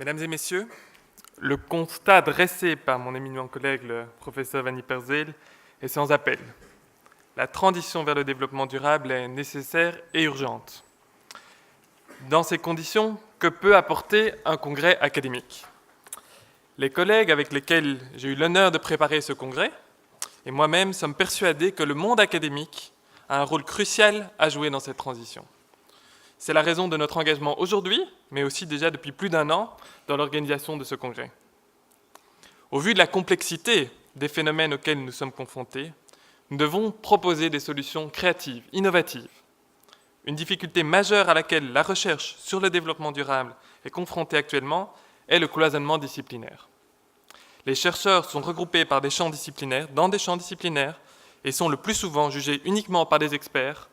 Mesdames et messieurs, le constat dressé par mon éminent collègue, le professeur Vanny Perzeel, est sans appel. La transition vers le développement durable est nécessaire et urgente. Dans ces conditions, que peut apporter un congrès académique ? Les collègues avec lesquels j'ai eu l'honneur de préparer ce congrès, et moi-même, sommes persuadés que le monde académique a un rôle crucial à jouer dans cette transition. C'est la raison de notre engagement aujourd'hui, mais aussi déjà depuis plus d'1 an, dans l'organisation de ce congrès. Au vu de la complexité des phénomènes auxquels nous sommes confrontés, nous devons proposer des solutions créatives, innovatives. Une difficulté majeure à laquelle la recherche sur le développement durable est confrontée actuellement est le cloisonnement disciplinaire. Les chercheurs sont regroupés par des champs disciplinaires, dans des champs disciplinaires, et sont le plus souvent jugés uniquement par des experts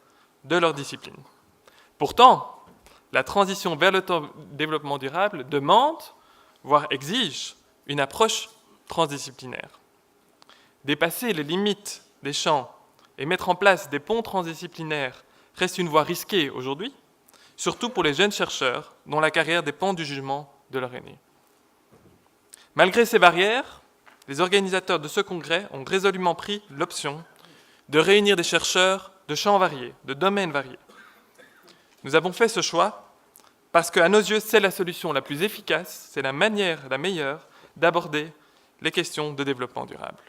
de leur discipline. Pourtant, la transition vers le développement durable demande, voire exige, une approche transdisciplinaire. Dépasser les limites des champs et mettre en place des ponts transdisciplinaires reste une voie risquée aujourd'hui, surtout pour les jeunes chercheurs dont la carrière dépend du jugement de leur aîné. Malgré ces barrières, les organisateurs de ce congrès ont résolument pris l'option de réunir des chercheurs de champs variés, de domaines variés. Nous avons fait ce choix parce qu'à nos yeux, c'est la solution la plus efficace, c'est la manière la meilleure d'aborder les questions de développement durable.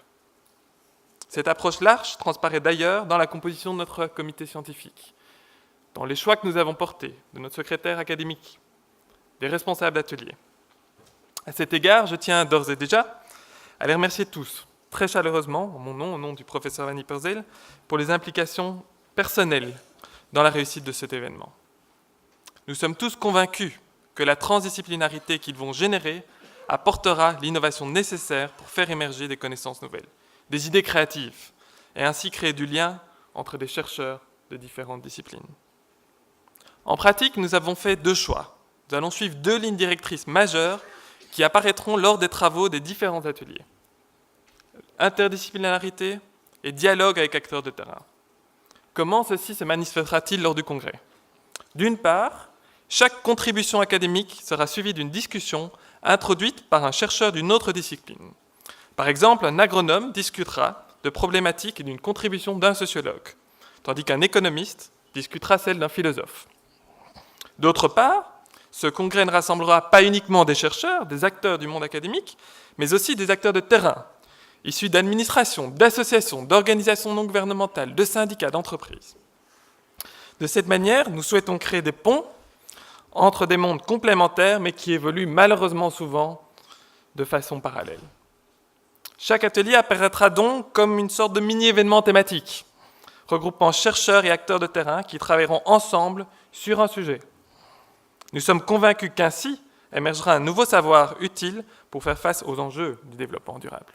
Cette approche large transparaît d'ailleurs dans la composition de notre comité scientifique, dans les choix que nous avons portés, de notre secrétaire académique, des responsables d'ateliers. À cet égard, je tiens d'ores et déjà à les remercier tous, très chaleureusement, en mon nom, au nom du professeur Vanny Perzeel, pour les implications personnelles dans la réussite de cet événement. Nous sommes tous convaincus que la transdisciplinarité qu'ils vont générer apportera l'innovation nécessaire pour faire émerger des connaissances nouvelles, des idées créatives, et ainsi créer du lien entre des chercheurs de différentes disciplines. En pratique, nous avons fait 2 choix. Nous allons suivre 2 lignes directrices majeures qui apparaîtront lors des travaux des différents ateliers. Interdisciplinarité et dialogue avec acteurs de terrain. Comment ceci se manifestera-t-il lors du congrès ? D'une part, chaque contribution académique sera suivie d'une discussion introduite par un chercheur d'une autre discipline. Par exemple, un agronome discutera de problématiques et d'une contribution d'un sociologue, tandis qu'un économiste discutera celle d'un philosophe. D'autre part, ce congrès ne rassemblera pas uniquement des chercheurs, des acteurs du monde académique, mais aussi des acteurs de terrain, issus d'administrations, d'associations, d'organisations non gouvernementales, de syndicats, d'entreprises. De cette manière, nous souhaitons créer des ponts entre des mondes complémentaires, mais qui évoluent malheureusement souvent de façon parallèle. Chaque atelier apparaîtra donc comme une sorte de mini-événement thématique, regroupant chercheurs et acteurs de terrain qui travailleront ensemble sur un sujet. Nous sommes convaincus qu'ainsi émergera un nouveau savoir utile pour faire face aux enjeux du développement durable.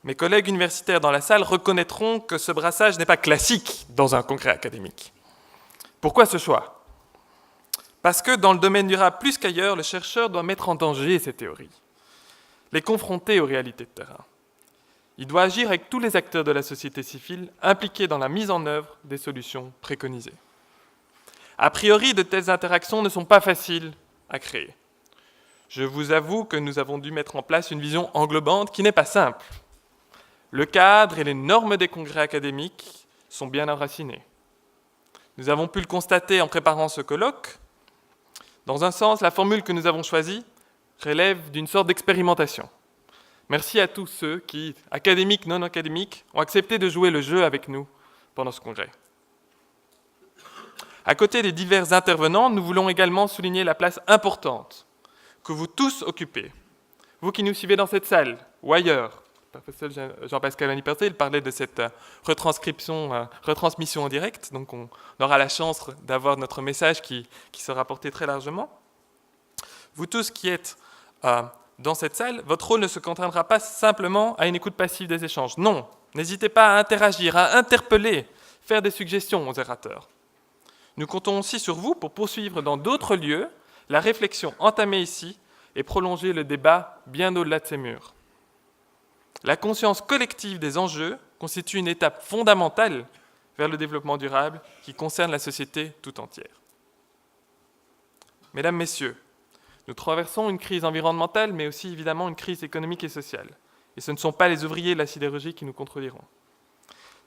Mes collègues universitaires dans la salle reconnaîtront que ce brassage n'est pas classique dans un congrès académique. Pourquoi ce choix ? Parce que dans le domaine durable plus qu'ailleurs, le chercheur doit mettre en danger ses théories, les confronter aux réalités de terrain. Il doit agir avec tous les acteurs de la société civile impliqués dans la mise en œuvre des solutions préconisées. A priori, de telles interactions ne sont pas faciles à créer. Je vous avoue que nous avons dû mettre en place une vision englobante qui n'est pas simple. Le cadre et les normes des congrès académiques sont bien enracinés. Nous avons pu le constater en préparant ce colloque. Dans un sens, la formule que nous avons choisie relève d'une sorte d'expérimentation. Merci à tous ceux qui, académiques, non académiques, ont accepté de jouer le jeu avec nous pendant ce congrès. À côté des divers intervenants, nous voulons également souligner la place importante que vous tous occupez. Vous qui nous suivez dans cette salle ou ailleurs, le professeur Jean-Pascal Vanny Perzeel parlait de cette retransmission en direct, donc on aura la chance d'avoir notre message qui sera porté très largement. Vous tous qui êtes dans cette salle, votre rôle ne se contraindra pas simplement à une écoute passive des échanges. Non, n'hésitez pas à interagir, à interpeller, faire des suggestions aux orateurs. Nous comptons aussi sur vous pour poursuivre dans d'autres lieux la réflexion entamée ici et prolonger le débat bien au-delà de ces murs. La conscience collective des enjeux constitue une étape fondamentale vers le développement durable qui concerne la société tout entière. Mesdames, Messieurs, Nous traversons une crise environnementale, mais aussi évidemment une crise économique et sociale. Et ce ne sont pas les ouvriers de la sidérurgie qui nous contrediront.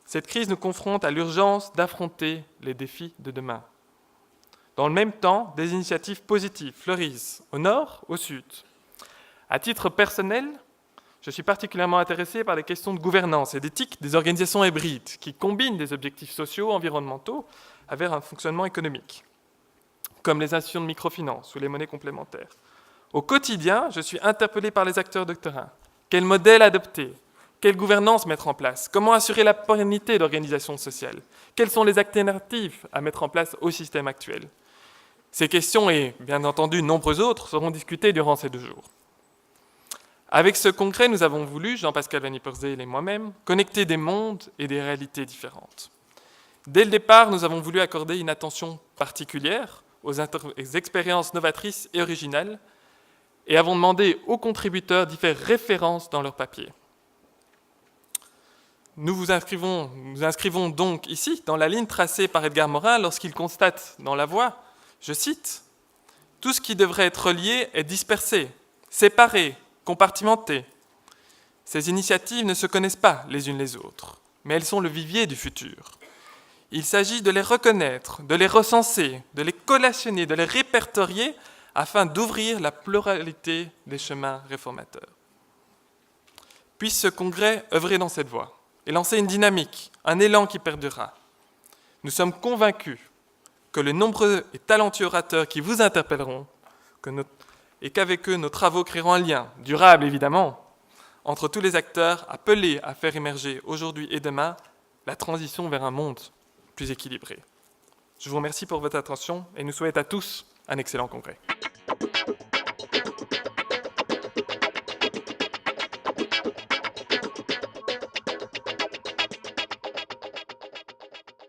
Cette crise nous confronte à l'urgence d'affronter les défis de demain. Dans le même temps, des initiatives positives fleurissent au nord, au sud. À titre personnel, je suis particulièrement intéressé par les questions de gouvernance et d'éthique des organisations hybrides qui combinent des objectifs sociaux, environnementaux avec un fonctionnement économique, comme les institutions de microfinance ou les monnaies complémentaires. Au quotidien, je suis interpellé par les acteurs de terrain. Quel modèle adopter ? Quelle gouvernance mettre en place ? Comment assurer la pérennité d'organisations sociales ? Quelles sont les alternatives à mettre en place au système actuel ? Ces questions et, bien entendu, nombreuses autres seront discutées durant ces 2 jours. Avec ce congrès, nous avons voulu, Jean-Pascal Van Ypersele et moi-même, connecter des mondes et des réalités différentes. Dès le départ, nous avons voulu accorder une attention particulière aux expériences novatrices et originales et avons demandé aux contributeurs d'y faire référence dans leur papier. Nous nous inscrivons donc ici dans la ligne tracée par Edgar Morin lorsqu'il constate dans La Voix, je cite, « Tout ce qui devrait être relié est dispersé, séparé, compartimenté. Ces initiatives ne se connaissent pas les unes les autres, mais elles sont le vivier du futur. Il s'agit de les reconnaître, de les recenser, de les collationner, de les répertorier afin d'ouvrir la pluralité des chemins réformateurs. Puisse ce congrès œuvrer dans cette voie et lancer une dynamique, un élan qui perdurera. Nous sommes convaincus que les nombreux et talentueux orateurs qui vous interpelleront et qu'avec eux, nos travaux créeront un lien, durable évidemment, entre tous les acteurs appelés à faire émerger aujourd'hui et demain la transition vers un monde plus équilibré. Je vous remercie pour votre attention et nous souhaite à tous un excellent congrès.